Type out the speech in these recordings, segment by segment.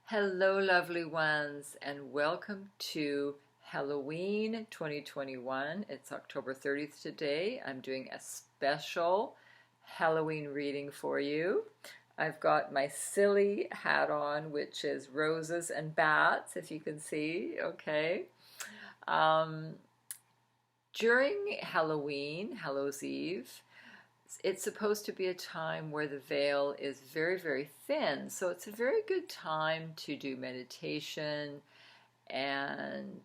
Hello, lovely ones, and welcome to Halloween 2021. It's October 30th today. I'm doing a special Halloween reading for you. I've got my silly hat on, which is roses and bats, if you can see, okay? Um, During Halloween, Hallows Eve, it's supposed to be a time where the veil is very, very thin. So it's a very good time to do meditation. And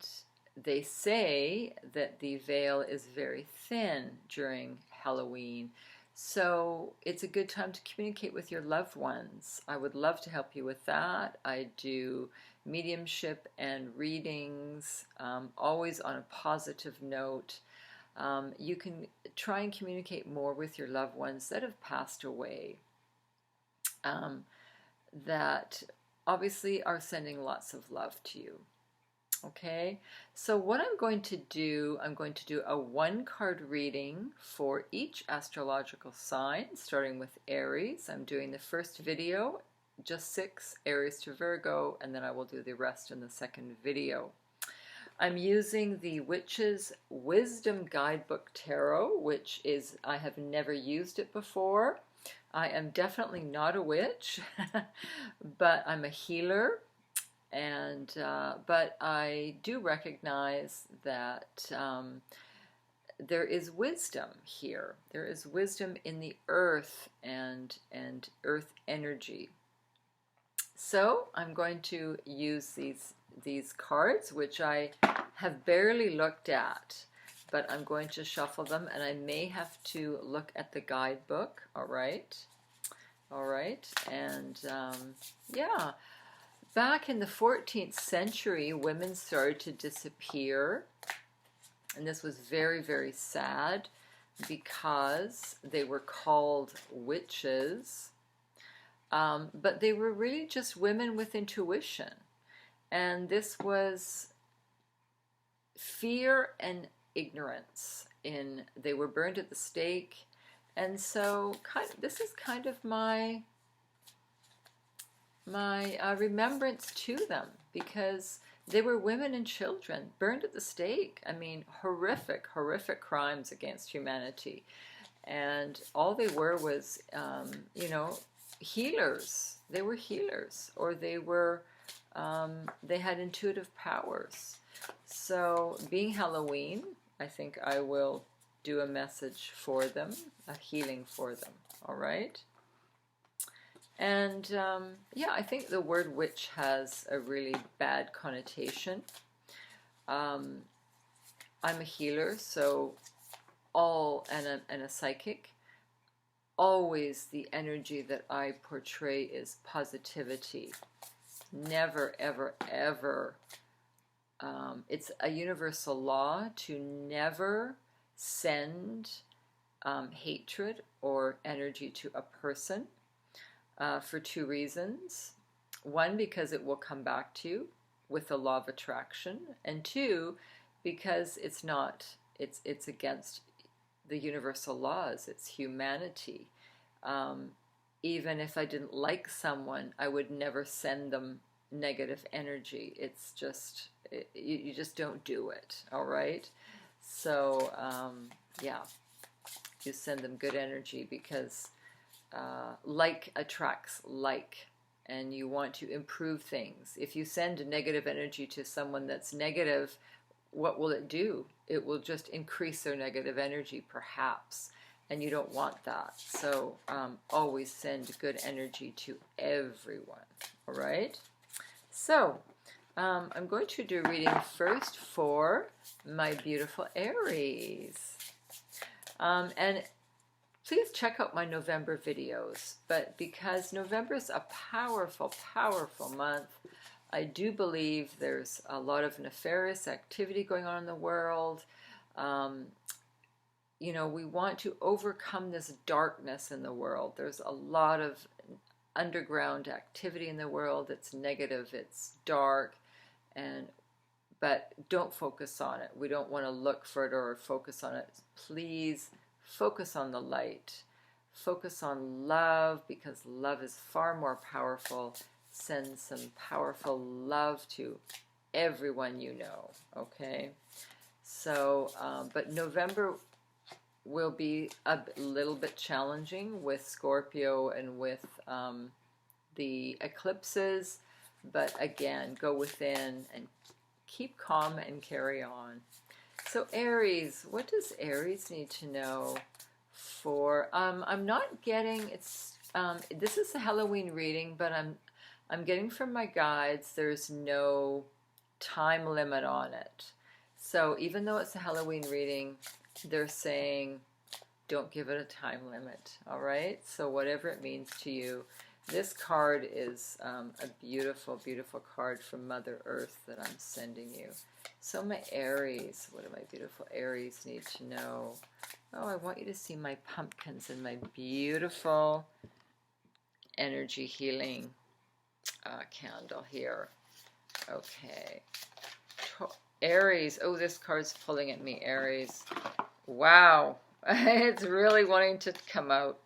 they say that the veil is very thin during Halloween. So it's a good time to communicate with your loved ones. I would love to help you with that. I do mediumship and readings, always on a positive note. You can try and communicate more with your loved ones that have passed away, that obviously are sending lots of love to you. Okay, so what I'm going to do a one-card reading for each astrological sign, starting with Aries. I'm doing the first video, just 6, Aries to Virgo, and then I will do the rest in the second video. I'm using the Witch's Wisdom Guidebook Tarot, which is, I have never used it before. I am definitely not a witch, but I'm a healer, and but I do recognize that there is wisdom here. There is wisdom in the earth and earth energy. So I'm going to use these cards, which I have barely looked at, but I'm going to shuffle them, and I may have to look at the guidebook. All right, and yeah, back in the 14th century, women started to disappear, and this was very, very sad because they were called witches, but they were really just women with intuition. And this was fear and ignorance. They were burned at the stake, and so this is kind of my remembrance to them, because they were women and children burned at the stake. I mean, horrific crimes against humanity, and all they were was, healers. They were healers, or they had intuitive powers. So being Halloween, I think I will do a message for them, a healing for them. All right. And yeah, I think the word witch has a really bad connotation. I'm a healer, so and a psychic. Always the energy that I portray is positivity. Never, ever, ever. It's a universal law to never send hatred or energy to a person, for 2 reasons. 1, because it will come back to you with the law of attraction, and 2, because it's against the universal laws. It's humanity. Even if I didn't like someone, I would never send them negative energy. It's just, you just don't do it, all right? So, yeah, you send them good energy, because like attracts like, and you want to improve things. If you send negative energy to someone that's negative, what will it do? It will just increase their negative energy, perhaps. And you don't want that. So always send good energy to everyone. All right? So I'm going to do a reading first for my beautiful Aries. And please check out my November videos. But because November is a powerful, powerful month, I do believe there's a lot of nefarious activity going on in the world. We want to overcome this darkness in the world. There's a lot of underground activity in the world. It's negative, it's dark, but don't focus on it. We don't want to look for it or focus on it. Please focus on the light. Focus on love, because love is far more powerful send some powerful love to everyone you know, okay? So, but November will be a little bit challenging with Scorpio and with the eclipses, but again, go within and keep calm and carry on. So Aries, what does Aries need to know for? I'm not getting it's. This is a Halloween reading, but I'm getting from my guides. There's no time limit on it. So even though it's a Halloween reading, they're saying don't give it a time limit. All right. So whatever it means to you. This card is a beautiful, beautiful card from Mother Earth that I'm sending you. So my Aries, what do my beautiful Aries need to know? Oh, I want you to see my pumpkins and my beautiful energy healing candle here. Okay. Aries, oh, this card's pulling at me, Aries. Wow, it's really wanting to come out.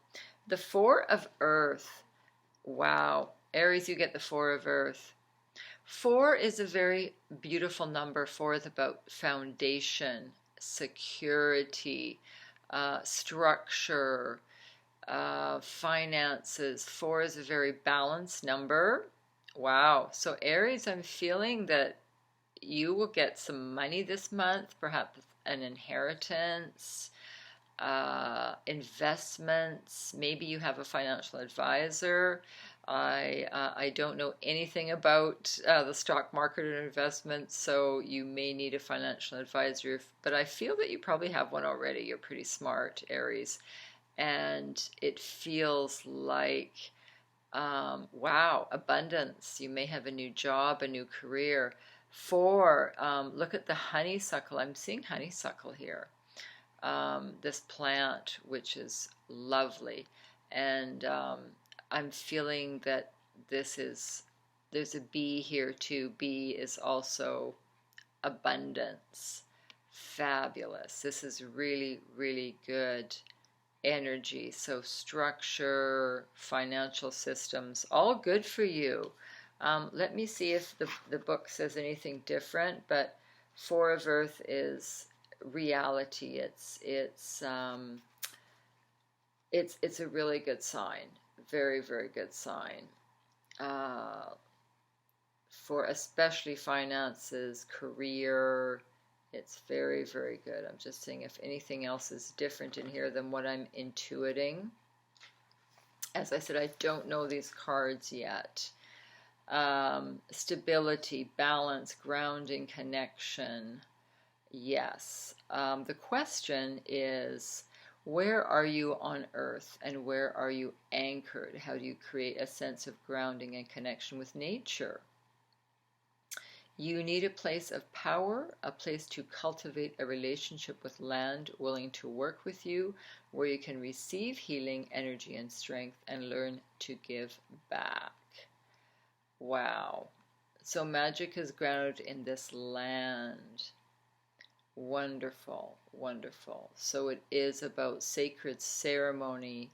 The Four of Earth. Wow, Aries, you get the Four of Earth. 4 is a very beautiful number. 4 is about foundation, security, structure, finances. 4 is a very balanced number. Wow. So Aries, I'm feeling that you will get some money this month, perhaps an inheritance, investments. Maybe you have a financial advisor. I don't know anything about the stock market or investments, so you may need a financial advisor, but I feel that you probably have one already. You're pretty smart, Aries, and it feels like wow, abundance. You may have a new job, a new career. 4, look at the honeysuckle. I'm seeing honeysuckle here. This plant, which is lovely, and I'm feeling that there's a bee here too. Bee is also abundance. Fabulous. This is really, really good energy. So structure, financial systems, all good for you. Let me see if the book says anything different, but 4 of Earth is reality. It's a really good sign. Very, very good sign. For especially finances, career, it's very, very good. I'm just seeing if anything else is different in here than what I'm intuiting. As I said, I don't know these cards yet. Stability, balance, grounding, connection. Yes. The question is, where are you on Earth and where are you anchored? How do you create a sense of grounding and connection with nature? You need a place of power, a place to cultivate a relationship with land willing to work with you, where you can receive healing, energy, and strength, and learn to give back. Wow. So magic is grounded in this land. Wonderful, wonderful. So it is about sacred ceremony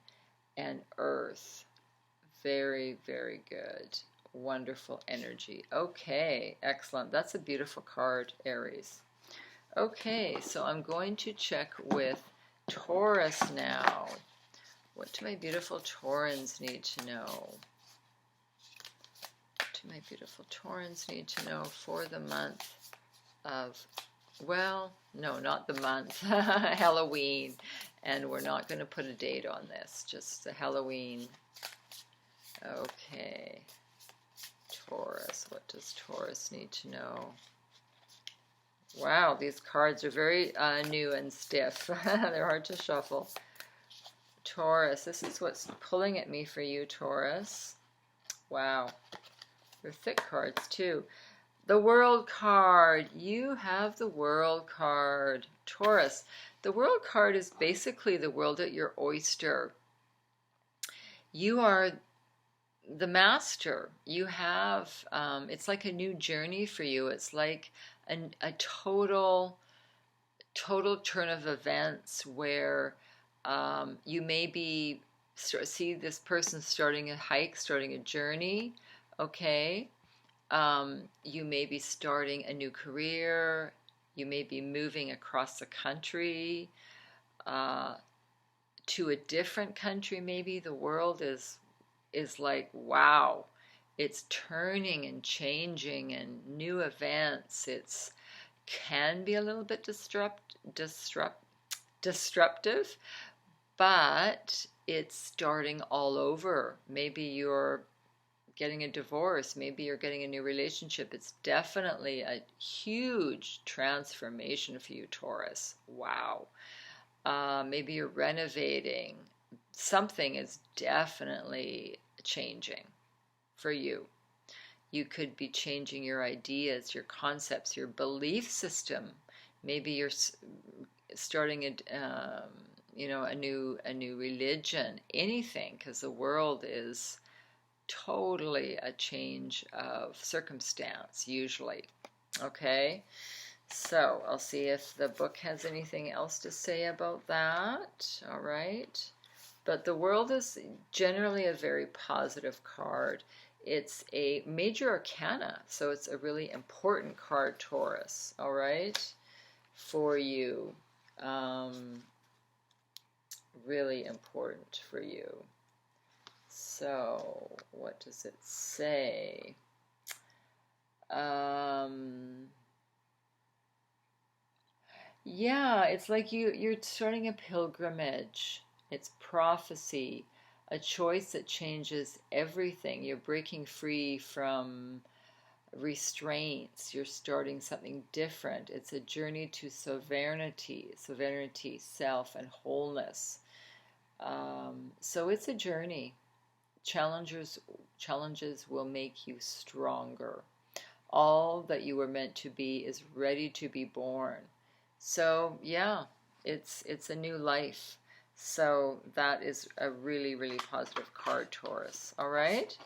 and earth. Very, very good. Wonderful energy. Okay, excellent. That's a beautiful card, Aries. Okay, so I'm going to check with Taurus now. What do my beautiful Taurans need to know? What do my beautiful Taurans need to know for the month of, well, no, not the month, Halloween. And we're not going to put a date on this, just the Halloween. Okay. Taurus, what does Taurus need to know? Wow, these cards are very new and stiff. They're hard to shuffle. Taurus, this is what's pulling at me for you, Taurus. Wow, they're thick cards too. The World card, you have the World card. Taurus, the World card is basically the world at your oyster. You are the master. You have, it's like a new journey for you. It's like a total turn of events where you may be see this person starting a hike, starting a journey, okay? You may be starting a new career. You may be moving across the country to a different country. Maybe the world is like, wow, it's turning and changing and new events. It's can be a little bit disruptive, but it's starting all over. Maybe you're getting a divorce, maybe you're getting a new relationship. It's definitely a huge transformation for you, Taurus. Wow. Maybe you're renovating. Something is definitely changing for you. You could be changing your ideas, your concepts, your belief system. Maybe you're starting a new religion, anything, because the world is totally a change of circumstance usually. Okay, so I'll see if the book has anything else to say about that. All right, but the world is generally a very positive card. It's a major arcana, so it's a really important card, Taurus. All right, for you. Really important for you. So, what does it say? Yeah, it's like you're starting a pilgrimage. It's prophecy, a choice that changes everything. You're breaking free from restraints. You're starting something different. It's a journey to sovereignty, self, and wholeness. So it's a journey. Challenges will make you stronger. All that you were meant to be is ready to be born. So yeah, it's a new life. So that is a really, really positive card, Taurus. All right.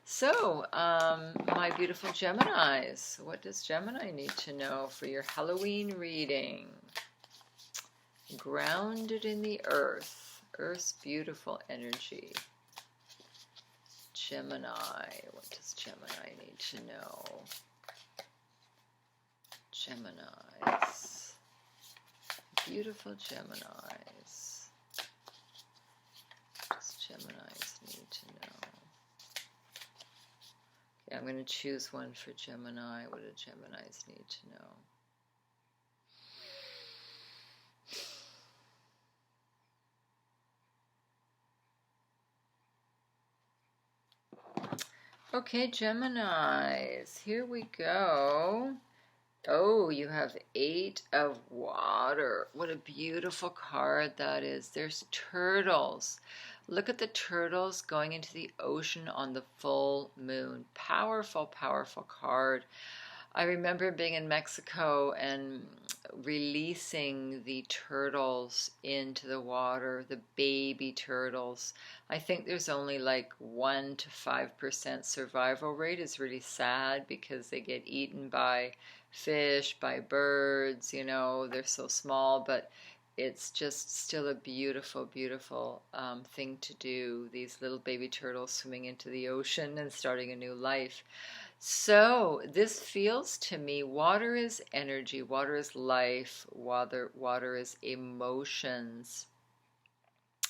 So my beautiful Geminis, what does Gemini need to know for your Halloween reading? Grounded in the earth, Earth's beautiful energy. Gemini, what does Gemini need to know? Geminis, beautiful Geminis. What does Geminis need to know? Okay, I'm going to choose one for Gemini. What do Geminis need to know? Okay, Geminis, here we go. Oh, you have 8 of water. What a beautiful card that is. There's turtles. Look at the turtles going into the ocean on the full moon. Powerful, powerful card. I remember being in Mexico and releasing the turtles into the water, the baby turtles. I think there's only like 1 to 5% survival rate. It's really sad because they get eaten by fish, by birds, they're so small, but it's just still a beautiful, beautiful thing to do. These little baby turtles swimming into the ocean and starting a new life. So this feels to me, water is energy, water is life, water is emotions.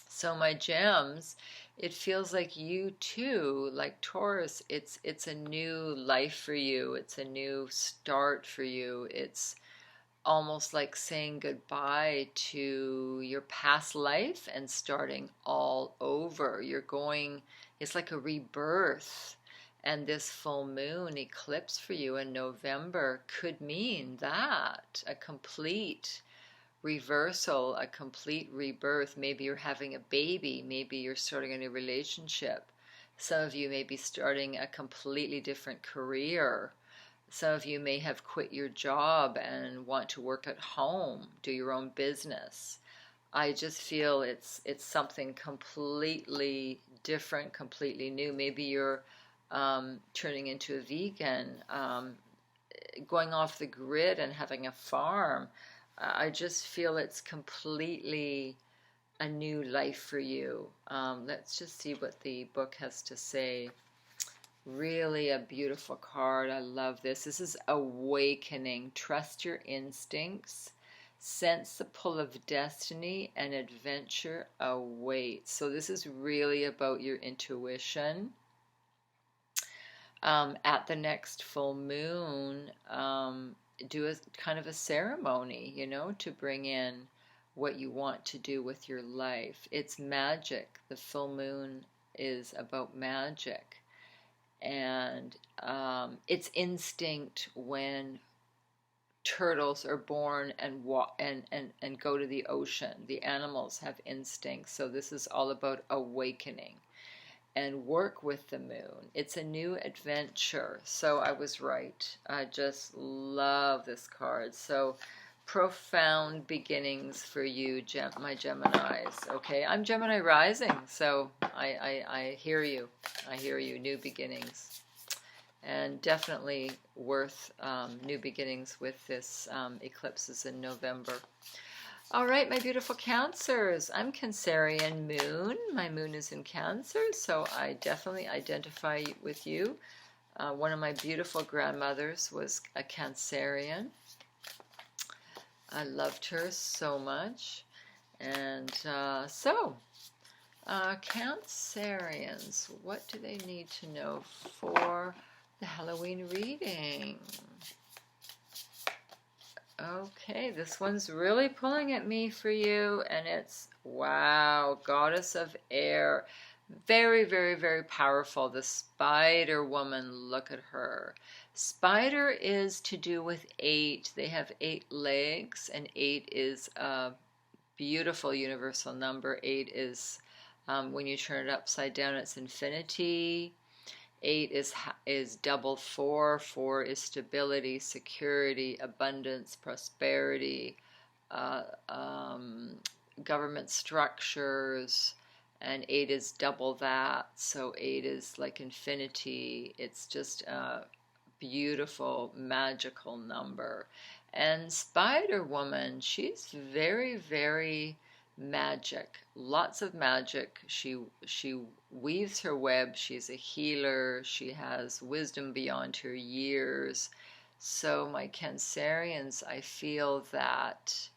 So my gems, it feels like you too, like Taurus, it's a new life for you. It's a new start for you. It's almost like saying goodbye to your past life and starting all over. It's like a rebirth. And this full moon eclipse for you in November could mean that, a complete reversal, a complete rebirth. Maybe you're having a baby, maybe you're starting a new relationship. Some of you may be starting a completely different career. Some of you may have quit your job and want to work at home, do your own business. I just feel it's something completely different, completely new. Maybe you're turning into a vegan, going off the grid and having a farm. I just feel it's completely a new life for you. Let's just see what the book has to say Really a beautiful card. I love this. This is awakening. Trust your instincts. Sense the pull of destiny, and adventure awaits. So this is really about your intuition. At the next full moon, do a kind of a ceremony, to bring in what you want to do with your life. It's magic. The full moon is about magic. And it's instinct when turtles are born and go to the ocean. The animals have instincts. So this is all about awakening and work with the moon. It's a new adventure. So I was right. I just love this card. So profound beginnings for you, my Geminis. Okay, I'm Gemini rising, so I hear you. I hear you. New beginnings. And definitely worth new beginnings with this eclipses in November. All right, my beautiful Cancers. I'm Cancerian moon. My moon is in Cancer, so I definitely identify with you. One of my beautiful grandmothers was a Cancerian. I loved her so much. And Cancerians, what do they need to know for the Halloween reading? Okay, this one's really pulling at me for you, and it's, wow, Goddess of Air. Very, very, very powerful. The Spider Woman, look at her. Spider is to do with 8. They have 8 legs, and 8 is a beautiful universal number. 8 is, when you turn it upside down, it's infinity. 8 is double 4. 4 is stability, security, abundance, prosperity, government structures, and 8 is double that. So 8 is like infinity. It's just a beautiful, magical number. And Spider Woman, she's very, very magic, lots of magic. She weaves her web. She's a healer. She has wisdom beyond her years. So my Cancerians, I feel that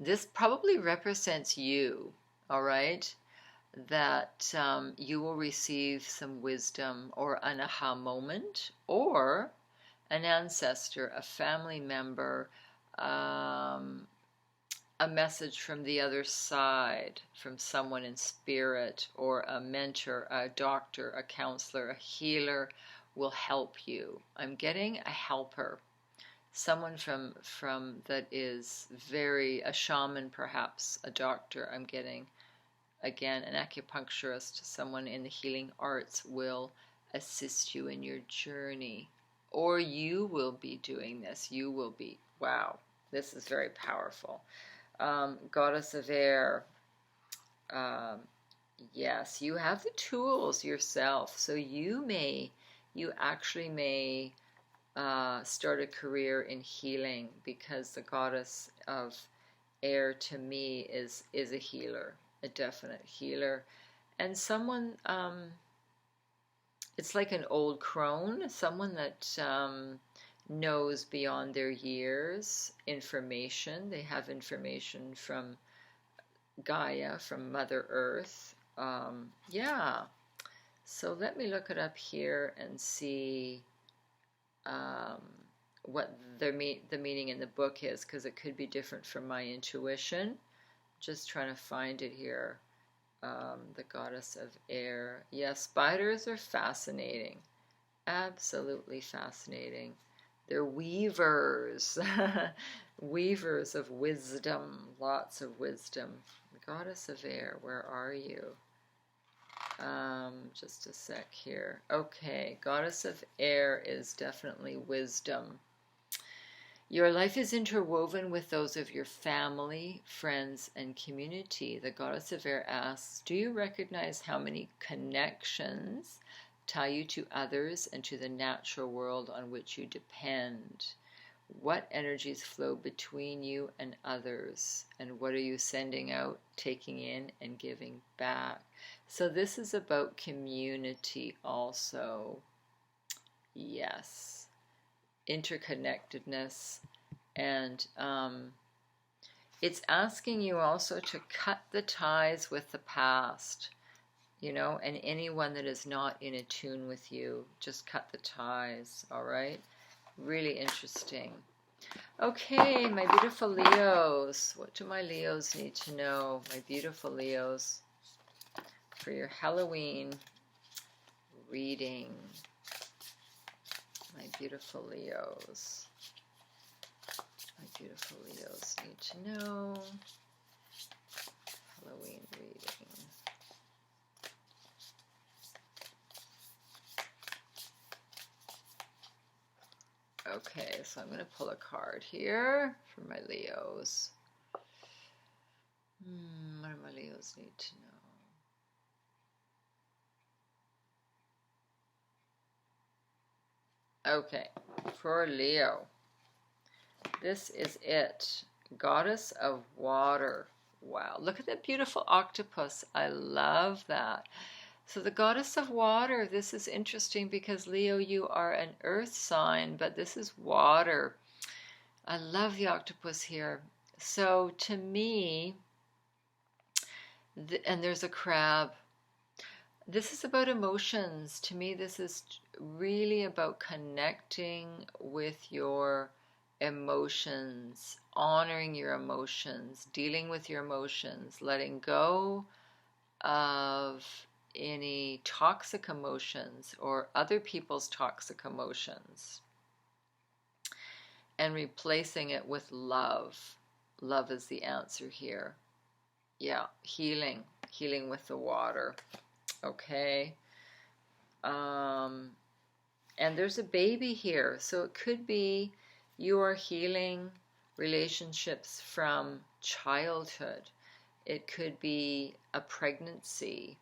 this probably represents you, all right? That you will receive some wisdom or an aha moment, or an ancestor, a family member, a message from the other side, from someone in spirit, or a mentor, a doctor, a counselor, a healer will help you. I'm getting a helper, someone from that is a shaman, perhaps a doctor. I'm getting, again, an acupuncturist, someone in the healing arts will assist you in your journey. Or you will be doing this. You will be, wow, this is very powerful. Goddess of Air, yes, you have the tools yourself. So you actually may start a career in healing, because the Goddess of Air to me is a healer, a definite healer. And someone, it's like an old crone, someone that knows beyond their years information. They have information from Gaia, from Mother Earth. Yeah. So let me look it up here and see what the meaning in the book is, because it could be different from my intuition. Just trying to find it here. The Goddess of Air. Yeah, spiders are fascinating. Absolutely fascinating. They're weavers. Weavers of wisdom. Lots of wisdom. The Goddess of Air, where are you? Just a sec here. Okay, Goddess of Air is definitely wisdom. Your life is interwoven with those of your family, friends, and community. The Goddess of Air asks, do you recognize how many connections tie you to others and to the natural world on which you depend? What energies flow between you and others? And what are you sending out, taking in, and giving back? So this is about community also. Yes. Interconnectedness. And it's asking you also to cut the ties with the past, and anyone that is not in attune with you, just cut the ties, all right? Really interesting. Okay, my beautiful Leos. What do my Leos need to know? My beautiful Leos, for your Halloween reading. My beautiful Leos. My beautiful Leos need to know. Halloween reading. Okay, so I'm going to pull a card here for my Leos. What do my Leos need to know? Okay, for Leo, this is it. Goddess of Water. Wow, look at that beautiful octopus. I love that. So the Goddess of Water, this is interesting because Leo, you are an earth sign, but this is water. I love the octopus here. So to me, and there's a crab. This is about emotions. To me, this is really about connecting with your emotions, honoring your emotions, dealing with your emotions, letting go of any toxic emotions or other people's toxic emotions, and replacing it with love. Love is the answer here. Yeah, healing with the water. Okay. And there's a baby here, so it could be you are healing relationships from childhood. It could be a pregnancy,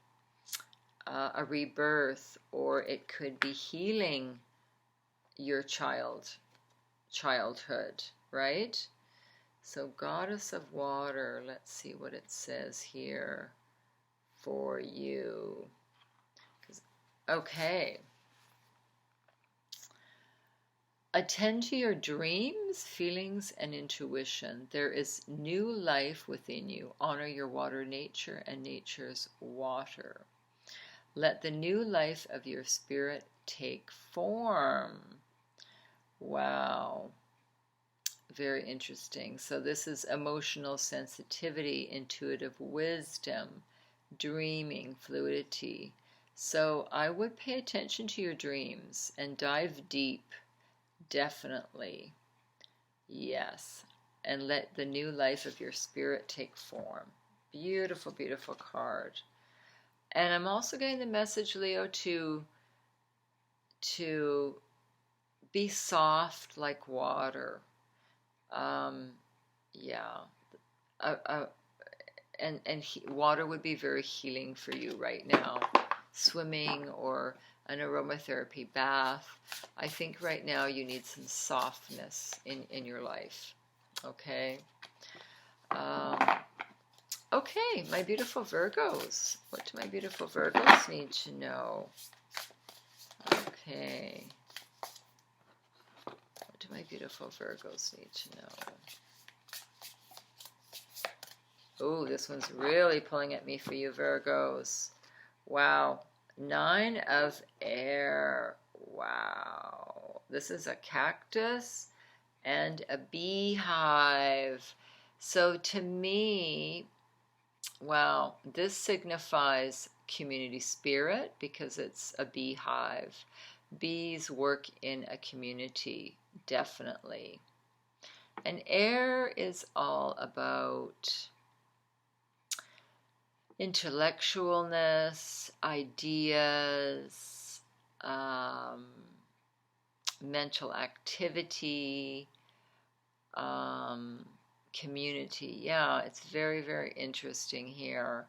a rebirth, or it could be healing your childhood, right? So Goddess of Water, let's see what it says here for you. Okay. Attend to your dreams, feelings, and intuition. There is new life within you. Honor your water nature and nature's water. Let the new life of your spirit take form. Wow. Very interesting. So this is emotional sensitivity, intuitive wisdom, dreaming, fluidity. So I would pay attention to your dreams and dive deep. Definitely. Yes. And let the new life of your spirit take form. Beautiful, beautiful card. And I'm also getting the message, Leo, to be soft like water. Yeah. Water would be very healing for you right now. Swimming or an aromatherapy bath. I think right now you need some softness in your life. Okay. Okay, my beautiful Virgos. What do my beautiful Virgos need to know? Okay. What do my beautiful Virgos need to know? Oh, this one's really pulling at me for you, Virgos. Wow. 9 of Air. Wow. This is a cactus and a beehive. So to me, wow, this signifies community spirit because it's a beehive. Bees work in a community, definitely. And air is all about intellectualness, ideas, mental activity, community. Yeah, it's very, very interesting here.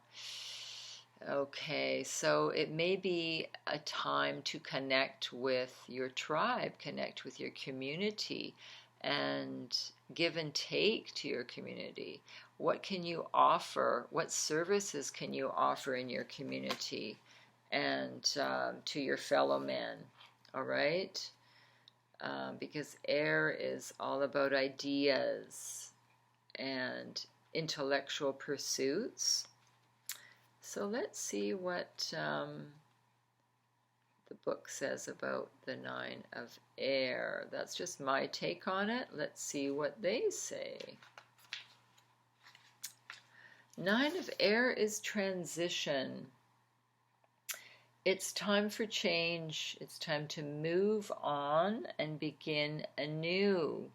Okay, so it may be a time to connect with your tribe, connect with your community, and give and take to your community. What can you offer? What services can you offer in your community and to your fellow men? All right? Because air is all about ideas and intellectual pursuits. So let's see what the book says about the 9 of air. That's just my take on it. Let's see what they say. 9 of air is transition. It's time for change. It's time to move on and begin anew.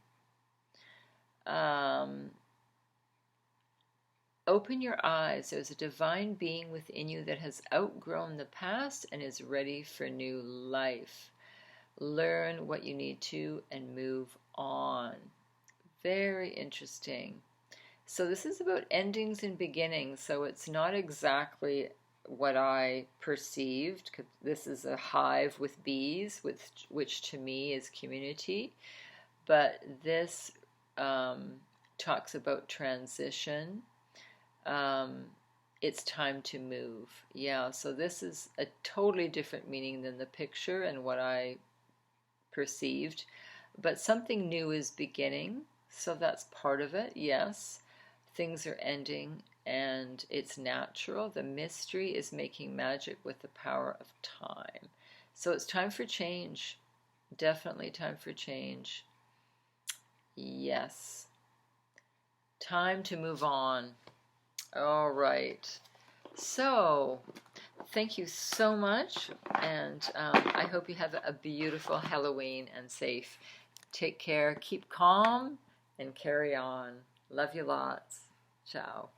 Open your eyes. There's a divine being within you that has outgrown the past and is ready for new life. Learn what you need to and move on. Very interesting. So this is about endings and beginnings. So it's not exactly what I perceived. This is a hive with bees, which to me is community. But this talks about transition. It's time to move. Yeah, so this is a totally different meaning than the picture and what I perceived. But something new is beginning, so that's part of it, yes. Things are ending, and it's natural. The mystery is making magic with the power of time. So it's time for change. Definitely time for change. Yes. Time to move on. All right. So, thank you so much, and I hope you have a beautiful Halloween and safe. Take care, keep calm, and carry on. Love you lots. Ciao.